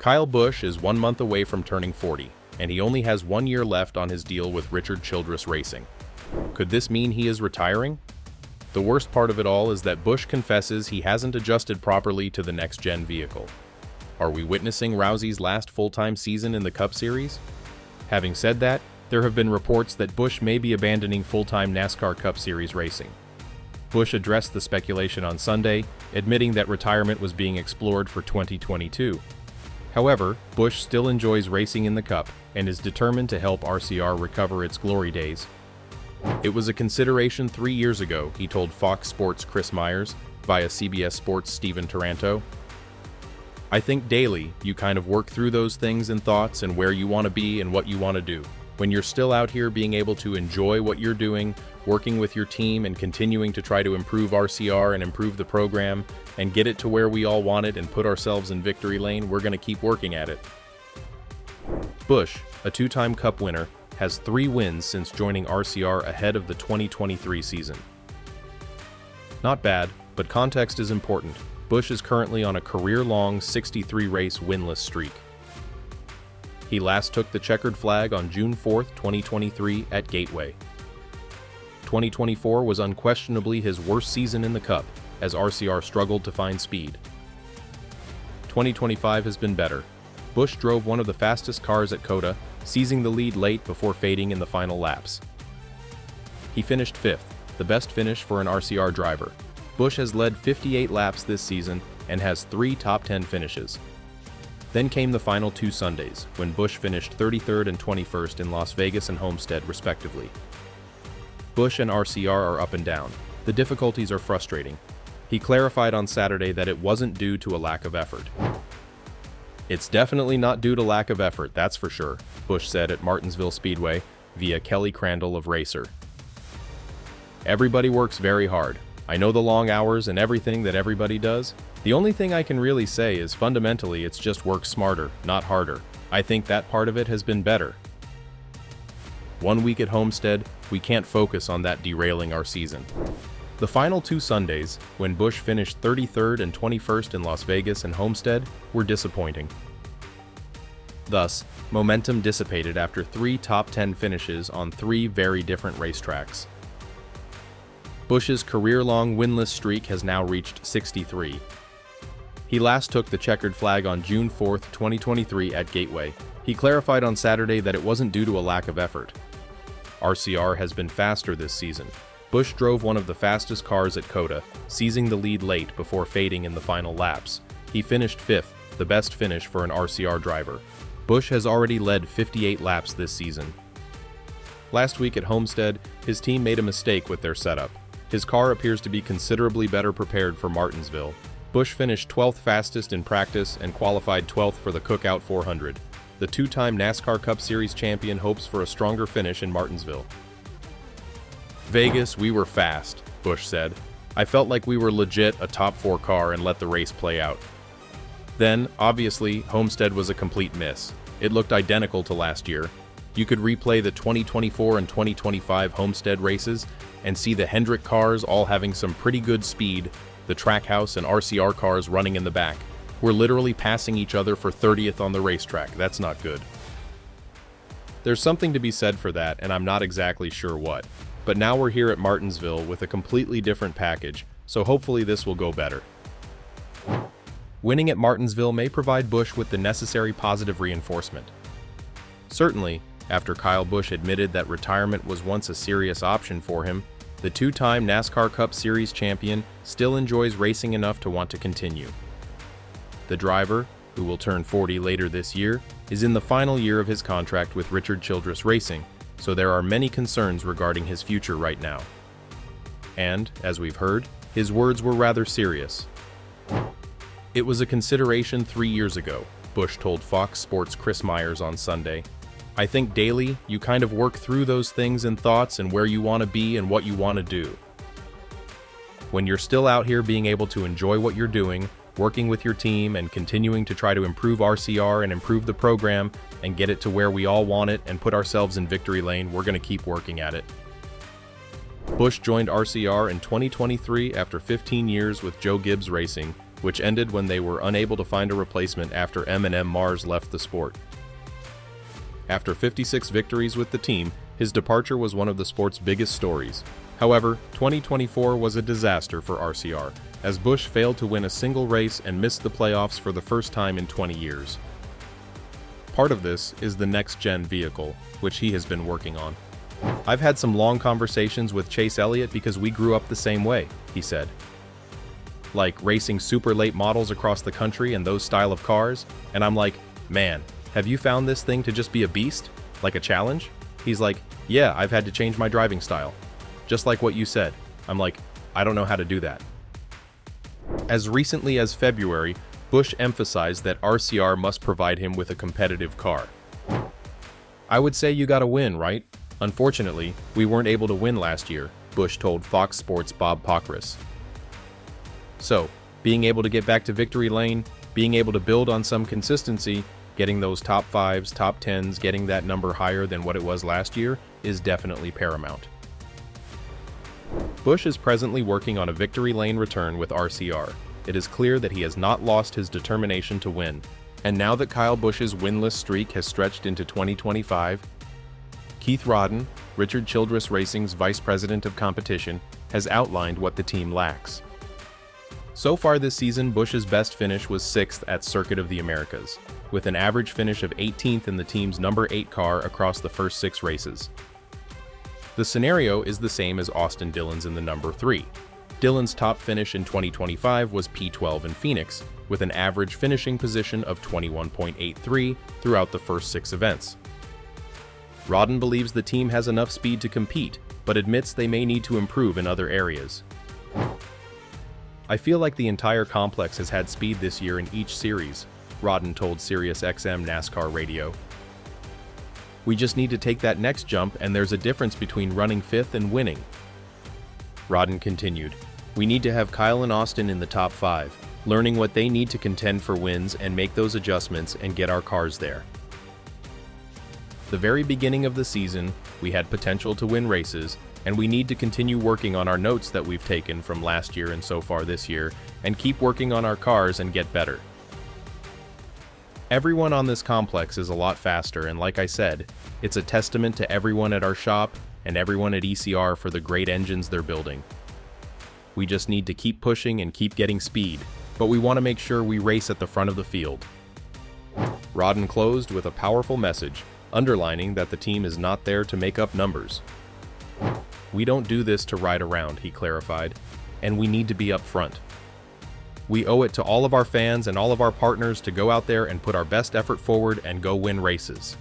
Kyle Busch is 1 month away from turning 40, and he only has 1 year left on his deal with Richard Childress Racing. Could this mean he is retiring? The worst part of it all is that Busch confesses he hasn't adjusted properly to the next-gen vehicle. Are we witnessing Rousey's last full-time season in the Cup Series? Having said that, there have been reports that Busch may be abandoning full-time NASCAR Cup Series racing. Busch addressed the speculation on Sunday, admitting that retirement was being explored for 2022. However, Busch still enjoys racing in the Cup and is determined to help RCR recover its glory days. It was a consideration 3 years ago, he told Fox Sports' Chris Myers via CBS Sports' Steven Taranto. I think daily, you kind of work through those things and thoughts and where you want to be and what you want to do. When you're still out here being able to enjoy what you're doing, working with your team and continuing to try to improve RCR and improve the program and get it to where we all want it and put ourselves in victory lane, we're going to keep working at it. Busch, a 2-time Cup winner, has 3 wins since joining RCR ahead of the 2023 season. Not bad, but context is important. Busch is currently on a career-long 63-race winless streak. He last took the checkered flag on June 4, 2023 at Gateway. 2024 was unquestionably his worst season in the Cup, as RCR struggled to find speed. 2025 has been better. Busch drove one of the fastest cars at COTA, seizing the lead late before fading in the final laps. He finished 5th, the best finish for an RCR driver. Busch has led 58 laps this season and has 3 top 10 finishes. Then came the final 2 Sundays, when Busch finished 33rd and 21st in Las Vegas and Homestead, respectively. Busch and RCR are up and down. The difficulties are frustrating. He clarified on Saturday that it wasn't due to a lack of effort. It's definitely not due to lack of effort, that's for sure, Busch said at Martinsville Speedway via Kelly Crandall of Racer. Everybody works very hard. I know the long hours and everything that everybody does. The only thing I can really say is fundamentally it's just work smarter, not harder. I think that part of it has been better. 1 week at Homestead, we can't focus on that derailing our season. The final 2 Sundays, when Busch finished 33rd and 21st in Las Vegas and Homestead, were disappointing. Thus, momentum dissipated after 3 top 10 finishes on 3 very different racetracks. Busch's career-long winless streak has now reached 63. He last took the checkered flag on June 4, 2023 at Gateway. He clarified on Saturday that it wasn't due to a lack of effort. RCR has been faster this season. Busch drove one of the fastest cars at COTA, seizing the lead late before fading in the final laps. He finished 5th, the best finish for an RCR driver. Busch has already led 58 laps this season. Last week at Homestead, his team made a mistake with their setup. His car appears to be considerably better prepared for Martinsville. Busch finished 12th fastest in practice and qualified 12th for the Cookout 400. The 2-time NASCAR Cup Series champion hopes for a stronger finish in Martinsville. Vegas, we were fast, Busch said. I felt like we were legit a top 4 car and let the race play out. Then, obviously, Homestead was a complete miss. It looked identical to last year. You could replay the 2024 and 2025 Homestead races and see the Hendrick cars all having some pretty good speed, the Trackhouse and RCR cars running in the back. We're literally passing each other for 30th on the racetrack. That's not good. There's something to be said for that, and I'm not exactly sure what. But now we're here at Martinsville with a completely different package, so hopefully this will go better. Winning at Martinsville may provide Busch with the necessary positive reinforcement. Certainly, after Kyle Busch admitted that retirement was once a serious option for him, the 2-time NASCAR Cup Series champion still enjoys racing enough to want to continue. The driver, who will turn 40 later this year, is in the final year of his contract with Richard Childress Racing, so there are many concerns regarding his future right now. And, as we've heard, his words were rather serious. It was a consideration 3 years ago, Busch told Fox Sports' Chris Myers on Sunday. I think daily, you kind of work through those things and thoughts and where you want to be and what you want to do. When you're still out here being able to enjoy what you're doing, working with your team and continuing to try to improve RCR and improve the program and get it to where we all want it and put ourselves in victory lane, we're going to keep working at it. Busch joined RCR in 2023 after 15 years with Joe Gibbs Racing, which ended when they were unable to find a replacement after M&M Mars left the sport. After 56 victories with the team, his departure was one of the sport's biggest stories. However, 2024 was a disaster for RCR, as Busch failed to win a single race and missed the playoffs for the first time in 20 years. Part of this is the next-gen vehicle, which he has been working on. "I've had some long conversations with Chase Elliott because we grew up the same way," he said. "Like racing super late models across the country and those style of cars, and I'm like, man, have you found this thing to just be a beast? Like a challenge?" He's like, "Yeah, I've had to change my driving style. Just like what you said." I'm like, "I don't know how to do that." As recently as February, Busch emphasized that RCR must provide him with a competitive car. "I would say you gotta win, right? Unfortunately, we weren't able to win last year," Busch told Fox Sports' Bob Pockrass. So, being able to get back to victory lane, being able to build on some consistency, getting those top 5s, top 10s, getting that number higher than what it was last year is definitely paramount. Busch is presently working on a victory lane return with RCR. It is clear that he has not lost his determination to win. And now that Kyle Busch's winless streak has stretched into 2025, Keith Rodden, Richard Childress Racing's Vice President of Competition, has outlined what the team lacks. So far this season, Busch's best finish was 6th at Circuit of the Americas, with an average finish of 18th in the team's number 8 car across the first 6 races. The scenario is the same as Austin Dillon's in the number 3. Dillon's top finish in 2025 was P12 in Phoenix, with an average finishing position of 21.83 throughout the first 6 events. Rodden believes the team has enough speed to compete, but admits they may need to improve in other areas. "I feel like the entire complex has had speed this year in each series," Rodden told SiriusXM NASCAR Radio. "We just need to take that next jump, and there's a difference between running 5th and winning." Rodden continued, "We need to have Kyle and Austin in the top 5, learning what they need to contend for wins and make those adjustments and get our cars there. The very beginning of the season, we had potential to win races, and we need to continue working on our notes that we've taken from last year and so far this year, and keep working on our cars and get better. Everyone on this complex is a lot faster, and like I said, it's a testament to everyone at our shop and everyone at ECR for the great engines they're building. We just need to keep pushing and keep getting speed, but we want to make sure we race at the front of the field." Rodden closed with a powerful message, underlining that the team is not there to make up numbers. "We don't do this to ride around," he clarified, "and we need to be up front. We owe it to all of our fans and all of our partners to go out there and put our best effort forward and go win races."